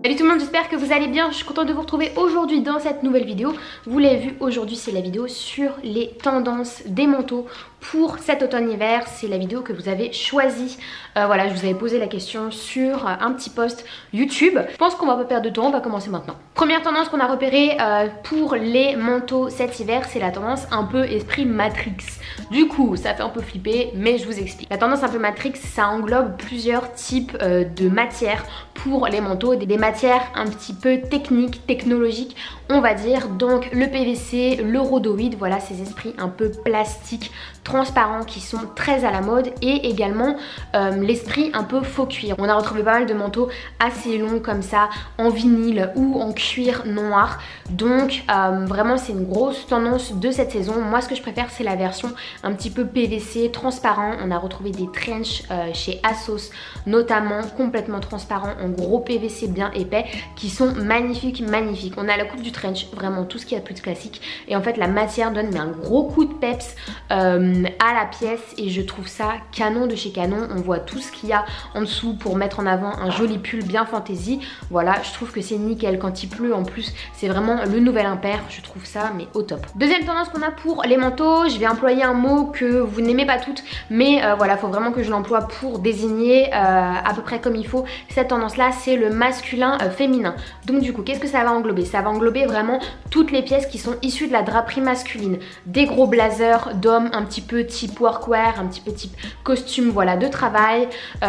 Salut tout le monde, j'espère que vous allez bien. Je suis contente de vous retrouver aujourd'hui dans cette nouvelle vidéo. Vous l'avez vu, aujourd'hui c'est la vidéo sur les tendances des manteaux pour cet automne-hiver. C'est la vidéo que vous avez choisie. Voilà, je vous avais posé la question sur un petit post YouTube. Je pense qu'on va pas perdre de temps, on va commencer maintenant. Première tendance qu'on a repérée pour les manteaux cet hiver, c'est la tendance un peu esprit Matrix. Du coup, ça fait un peu flipper, mais je vous explique. La tendance un peu Matrix, ça englobe plusieurs types de matières pour les manteaux, des matières un petit peu techniques, technologiques, on va dire. Donc le PVC, le rhodoïde, voilà ces esprits un peu plastiques, transparents qui sont très à la mode, et également l'esprit un peu faux cuir. On a retrouvé pas mal de manteaux assez longs comme ça, en vinyle ou en cuir noir. Donc vraiment c'est une grosse tendance de cette saison. Moi ce que je préfère c'est la version un petit peu PVC transparent. On a retrouvé des trench chez Asos notamment, complètement transparents en gros PVC bien épais, qui sont magnifiques. On a la coupe du trench, vraiment tout ce qu'il y a de plus classique, et en fait la matière donne un gros coup de peps à la pièce, et je trouve ça canon de chez canon. On voit tout ce qu'il y a en dessous pour mettre en avant un joli pull bien fantaisie. Voilà, je trouve que c'est nickel. Quand il pleut en plus, c'est vraiment le nouvel impair, je trouve ça mais au top. Deuxième tendance qu'on a pour les manteaux, je vais employer un mot que vous n'aimez pas toutes, mais voilà, faut vraiment que je l'emploie pour désigner à peu près comme il faut cette tendance là, c'est le masculin féminin. Donc du coup, qu'est-ce que ça va englober? Ça va englober vraiment toutes les pièces qui sont issues de la draperie masculine. Des gros blazers d'hommes un petit peu type workwear, un petit peu type costume, voilà, de travail.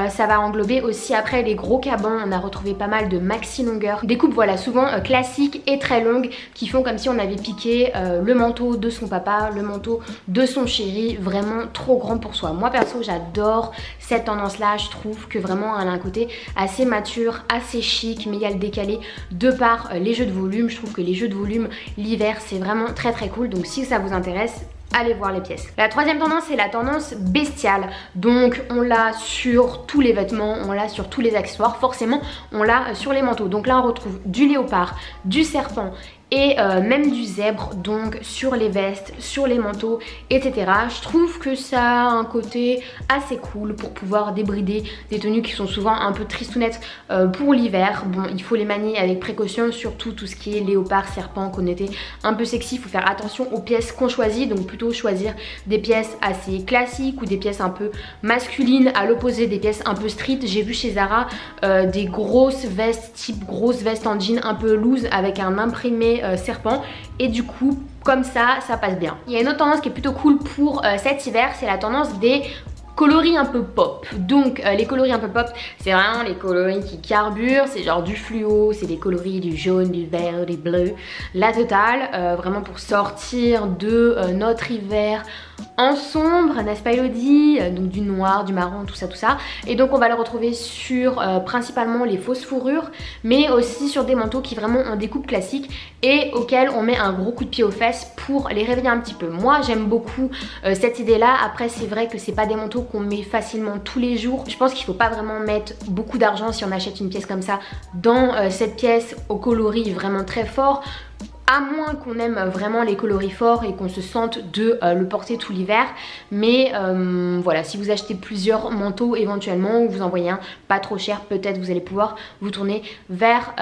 Ça va englober aussi après les gros cabans. On a retrouvé pas mal de maxi longueur, des coupes voilà souvent classiques et très longues, qui font comme si on avait piqué le manteau de son papa, le manteau de son chéri, vraiment trop grand pour soi. Moi perso j'adore cette tendance là, je trouve que vraiment elle a un côté assez mature, assez chic, mais il y a le décalé de par les jeux de volume. Je trouve que les jeux de volume l'hiver c'est vraiment très cool, donc si ça vous intéresse, allez voir les pièces. La troisième tendance, c'est la tendance bestiale. Donc on l'a sur tous les vêtements, on l'a sur tous les accessoires, forcément on l'a sur les manteaux. Donc là on retrouve du léopard, du serpent et même du zèbre, donc sur les vestes, sur les manteaux, etc. Je trouve que ça a un côté assez cool pour pouvoir débrider des tenues qui sont souvent un peu tristounettes pour l'hiver. Bon, il faut les manier avec précaution, surtout tout ce qui est léopard, serpent, connoté un peu sexy. Il faut faire attention aux pièces qu'on choisit, donc plutôt choisir des pièces assez classiques ou des pièces un peu masculines, à l'opposé des pièces un peu street. J'ai vu chez Zara des grosses vestes, type grosse veste en jean un peu loose avec un imprimé serpent, et du coup comme ça passe bien. Il y a une autre tendance qui est plutôt cool pour cet hiver, c'est la tendance des coloris un peu pop. Donc les coloris un peu pop, c'est vraiment les coloris qui carburent, c'est genre du fluo, c'est des coloris du jaune, du vert, du bleu, la totale, vraiment pour sortir de notre hiver en sombre, n'est-ce pas Elodie? Donc du noir, du marron, tout ça. Et donc on va le retrouver sur principalement les fausses fourrures, mais aussi sur des manteaux qui vraiment ont des coupes classiques et auxquels on met un gros coup de pied aux fesses pour les réveiller un petit peu. Moi j'aime beaucoup cette idée là. Après c'est vrai que c'est pas des manteaux qu'on met facilement tous les jours. Je pense qu'il faut pas vraiment mettre beaucoup d'argent si on achète une pièce comme ça dans cette pièce au coloris vraiment très fort, à moins qu'on aime vraiment les coloris forts et qu'on se sente de le porter tout l'hiver. Mais voilà, si vous achetez plusieurs manteaux éventuellement, ou vous en voyez un pas trop cher, peut-être vous allez pouvoir vous tourner vers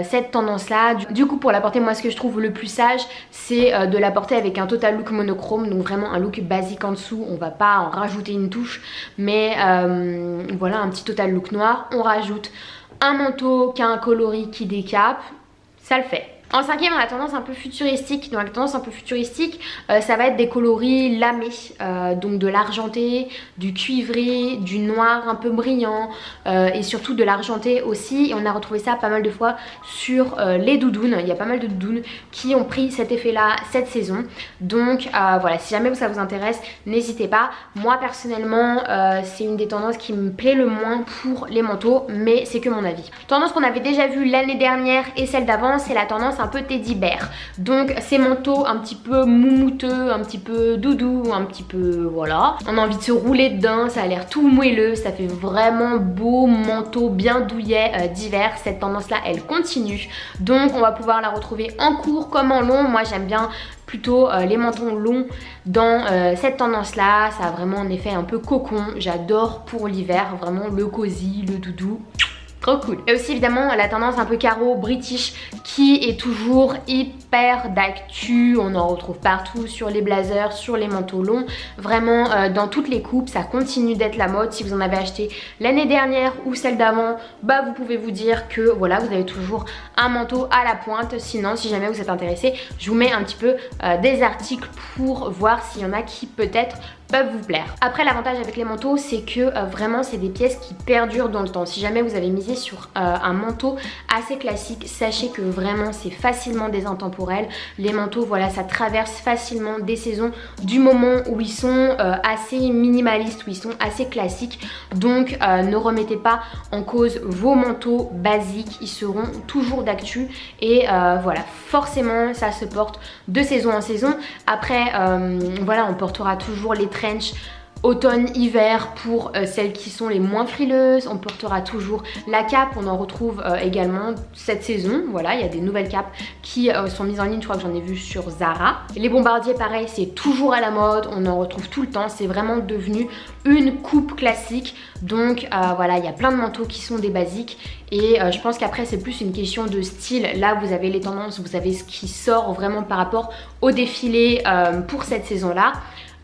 cette tendance là. Du coup pour la porter, moi ce que je trouve le plus sage, c'est de la porter avec un total look monochrome, donc vraiment un look basique en dessous. On va pas en rajouter une touche, mais voilà, un petit total look noir. On rajoute un manteau qui a un coloris qui décape, ça le fait. En cinquième, on a la tendance un peu futuristique. Dans la tendance un peu futuristique, ça va être des coloris lamés, donc de l'argenté, du cuivré, du noir un peu brillant, et surtout de l'argenté aussi. Et on a retrouvé ça pas mal de fois sur les doudounes. Il y a pas mal de doudounes qui ont pris cet effet là cette saison. Donc voilà, si jamais ça vous intéresse, n'hésitez pas. Moi personnellement, c'est une des tendances qui me plaît le moins pour les manteaux, mais c'est que mon avis. Tendance qu'on avait déjà vue l'année dernière et celle d'avant, c'est la tendance un peu teddy bear. Donc ces manteaux un petit peu moumouteux, un petit peu doudou, un petit peu voilà. On a envie de se rouler dedans, ça a l'air tout moelleux, ça fait vraiment beau manteau bien douillet d'hiver. Cette tendance là elle continue, donc on va pouvoir la retrouver en court comme en long. Moi j'aime bien plutôt les mentons longs dans cette tendance là, ça a vraiment un effet un peu cocon, j'adore pour l'hiver, vraiment le cosy, le doudou. Trop cool. Et aussi évidemment la tendance un peu carreau british qui est toujours hyper d'actu. On en retrouve partout sur les blazers, sur les manteaux longs. Vraiment dans toutes les coupes, ça continue d'être la mode. Si vous en avez acheté l'année dernière ou celle d'avant, bah vous pouvez vous dire que voilà, vous avez toujours un manteau à la pointe. Sinon, si jamais vous êtes intéressé, je vous mets un petit peu des articles pour voir s'il y en a qui peut-être peuvent vous plaire. Après, l'avantage avec les manteaux, c'est que vraiment c'est des pièces qui perdurent dans le temps. Si jamais vous avez misé sur un manteau assez classique, sachez que vraiment c'est facilement des intemporels. Les manteaux, voilà, ça traverse facilement des saisons du moment où ils sont assez minimalistes, où ils sont assez classiques. Donc ne remettez pas en cause vos manteaux basiques, ils seront toujours d'actu et voilà, forcément ça se porte de saison en saison. Après voilà, on portera toujours les trench automne-hiver pour celles qui sont les moins frileuses. On portera toujours la cape, on en retrouve également cette saison. Voilà, il y a des nouvelles capes qui sont mises en ligne, je crois que j'en ai vu sur Zara. Les bombardiers pareil, c'est toujours à la mode, on en retrouve tout le temps, c'est vraiment devenu une coupe classique. Donc voilà, il y a plein de manteaux qui sont des basiques et je pense qu'après c'est plus une question de style. Là vous avez les tendances, vous avez ce qui sort vraiment par rapport au défilé pour cette saison là.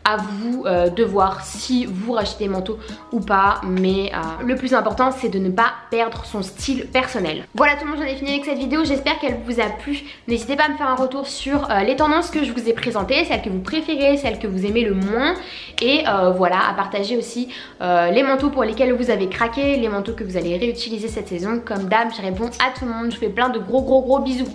À vous de voir si vous rachetez des manteaux ou pas, mais le plus important c'est de ne pas perdre son style personnel. Voilà tout le monde, j'en ai fini avec cette vidéo, j'espère qu'elle vous a plu. N'hésitez pas à me faire un retour sur les tendances que je vous ai présentées, celles que vous préférez, celles que vous aimez le moins, et voilà, à partager aussi les manteaux pour lesquels vous avez craqué, les manteaux que vous allez réutiliser cette saison. Comme d'hab, je réponds à tout le monde, je vous fais plein de gros bisous.